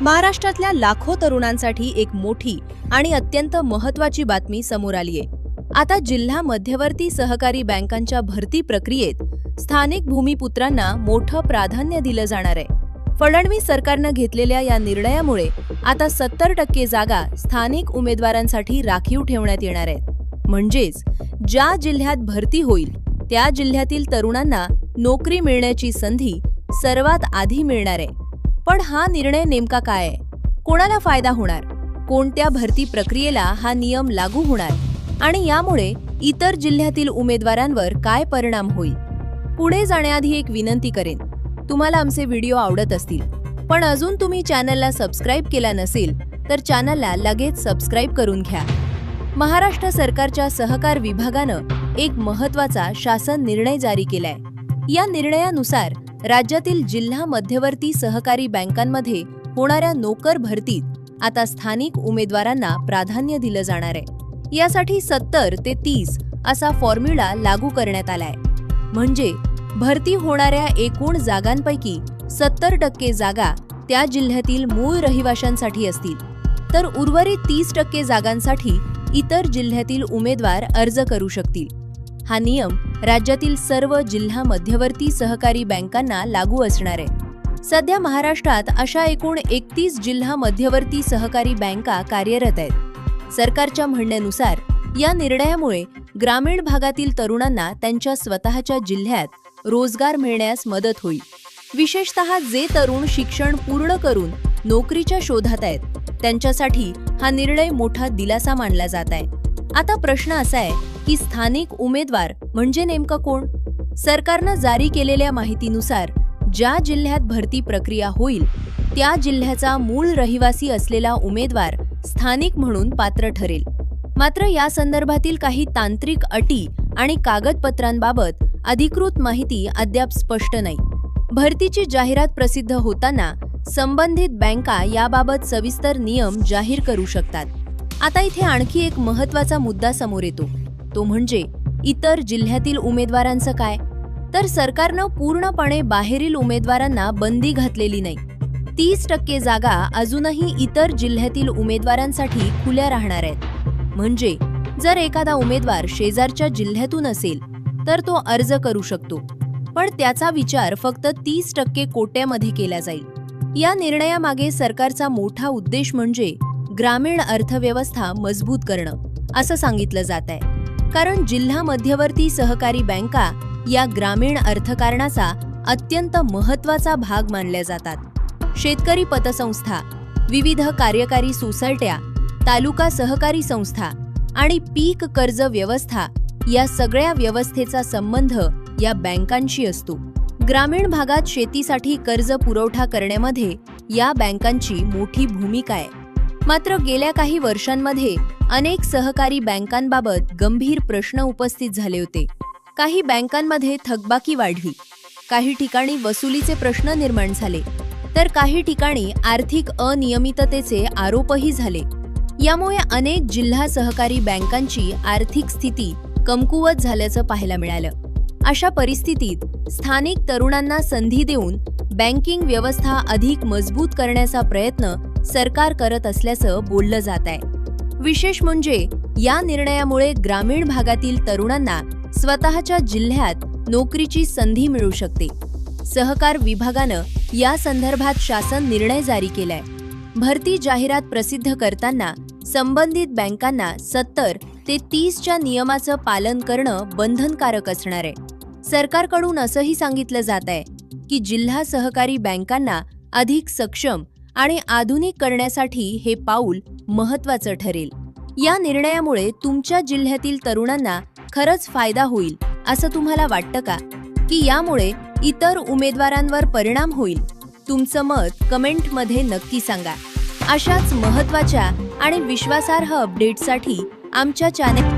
महाराष्ट्रातल्या लाखो तरुणांसाठी एक मोठी आणि अत्यंत महत्त्वाची बातमी समोर आलीये। आता जिल्हा मध्यवर्ती सहकारी बँकांच्या भरती प्रक्रियेत स्थानिक भूमिपुत्रांना मोठं प्राधान्य दिलं जाणार आहे। फडणवीस सरकारनं घेतलेल्या या निर्णयामुळे आता 70% जागा स्थानिक उमेदवारांसाठी राखीव ठेवण्यात येणार आहेत। म्हणजेच ज्या जिल्ह्यात भरती होईल त्या जिल्ह्यातील तरुणांना नोकरी मिळण्याची संधी सर्वात आधी मिळणार आहे। पण हा निर्णय नेमका काय आहे? कोणाला फायदा होणार? कोणत्या भरती प्रक्रियेला हा नियम लागू होणार? आणि यामुळे इतर जिल्ह्यातील उमेदवारांवर काय परिणाम होईल? पुढे जाण्याआधी एक विनंती करेन, तुम्हाला आमचे व्हिडिओ आवडत असतील पण अजून तुम्ही चॅनलला सबस्क्राइब केला नसेल तर चॅनलला लगेच सबस्क्राइब करून घ्या। महाराष्ट्र सरकारच्या सहकार विभागानं एक महत्त्वाचा शासन निर्णय जारी केलाय। या निर्णयानुसार राज्यातील जिल्हा मध्यवर्ती सहकारी बँकांमध्ये होणाऱ्या नोकर भरतीत आता स्थानिक उमेदवारांना प्राधान्य दिलं जाणार आहे। यासाठी 70 ते 30 असा फॉर्म्युला लागू करण्यात आलाय। म्हणजे भरती होणाऱ्या एकूण जागांपैकी 70% जागा त्या जिल्ह्यातील मूळ रहिवाशांसाठी असतील, तर उर्वरित 30% जागांसाठी इतर जिल्ह्यातील उमेदवार अर्ज करू शकतील। हा नियम राज्यातील सर्व जिल्हा मध्यवर्ती सहकारी बँकांना लागू असणार आहे। सध्या महाराष्ट्रात अशा एकूण 31 जिल्हा मध्यवर्ती सहकारी बँका कार्यरत आहेत। सरकारच्या म्हणण्यानुसार या निर्णयामुळे ग्रामीण भागातील तरुणांना त्यांच्या स्वतःच्या जिल्ह्यात रोजगार मिळण्यास मदत होईल। विशेषतः जे तरुण शिक्षण पूर्ण करून नोकरीच्या शोधात आहेत त्यांच्यासाठी हा निर्णय मोठा दिलासा मानला जात आहे। आता प्रश्न असा आहे की स्थानिक उमेदवार म्हणजे नेमकं कोण? सरकारनं जारी केलेल्या माहितीनुसार ज्या जिल्ह्यात भरती प्रक्रिया होईल त्या जिल्ह्याचा मूळ रहिवासी असलेला उमेदवार स्थानिक म्हणून पात्र ठरेल। मात्र या संदर्भातील काही तांत्रिक अटी आणि कागदपत्रांबाबत अधिकृत माहिती अद्याप स्पष्ट नाही। भरतीची जाहिरात प्रसिद्ध होताना संबंधित बँका याबाबत सविस्तर नियम जाहीर करू शकतात। आता इथे आणखी एक महत्त्वाचा मुद्दा समोर येतो, तो म्हणजे इतर जिल्ह्यातील उमेदवारांचं काय? तर सरकारनं पूर्णपणे बाहेरील उमेदवारांना बंदी घातलेली नाही। 30% जागा अजूनही इतर जिल्ह्यातील उमेदवारांसाठी खुल्या राहणार आहेत। म्हणजे जर एखादा उमेदवार शेजारच्या जिल्ह्यातून असेल तर तो अर्ज करू शकतो, पण त्याचा विचार फक्त 30% कोट्यामध्ये केला जाईल। या निर्णयामागे सरकारचा मोठा उद्देश म्हणजे ग्रामीण अर्थव्यवस्था मजबूत करणं असं सांगितलं जात आहे। कारण जिल्हा मध्यवर्ती सहकारी बँका या ग्रामीण अर्थकारणाचा अत्यंत महत्त्वाचा भाग मानल्या जातात। शेतकरी पतसंस्था, विविध कार्यकारी सोसायट्या, तालुका सहकारी संस्था आणि पीक कर्ज व्यवस्था या सगळ्या व्यवस्थेचा संबंध या बँकांशी असतो। ग्रामीण भागात शेतीसाठी कर्ज पुरवठा करण्यामध्ये या बँकांची मोठी भूमिका आहे। मात्र गेल्या काही वर्षांमध्ये अनेक सहकारी बँकांबाबत गंभीर प्रश्न उपस्थित झाले होते। काही बँकांमध्ये थकबाकी वाढली, काही ठिकाणी वसुलीचे प्रश्न निर्माण झाले, तर काही ठिकाणी आर्थिक अनियमिततेचे आरोपही झाले। यामुळे अनेक जिल्हा सहकारी बँकांची आर्थिक स्थिती कमकुवत झाल्याचं पाहायला मिळालं। अशा परिस्थितीत स्थानिक तरुणांना संधी देऊन बँकिंग व्यवस्था अधिक मजबूत करण्याचा प्रयत्न सरकार करत असल्याचं बोललं जात आहे। विशेष म्हणजे या निर्णयामुळे ग्रामीण भागातील तरुणांना स्वतःच्या जिल्ह्यात नोकरीची संधी मिळू शकते। सहकार विभागानं या संदर्भात शासन निर्णय जारी केलाय। भरती जाहिरात प्रसिद्ध करताना संबंधित बँकांना 70 ते 30च्या नियमाचं पालन करणं बंधनकारक असणार आहे। सरकारकडून असंही सांगितलं जात आहे की जिल्हा सहकारी बँकांना अधिक सक्षम आणि आधुनिक करण्यासाठी हे पाऊल महत्त्वाचं ठरेल। या निर्णयामुळे तुमच्या जिल्ह्यातील तरुणांना खरंच फायदा होईल असं तुम्हाला वाटतं का? की यामुळे इतर उमेदवारांवर परिणाम होईल? तुमचं मत कमेंटमध्ये नक्की सांगा। अशाच महत्त्वाच्या आणि विश्वासार्ह अपडेट्ससाठी आमच्या चॅनेल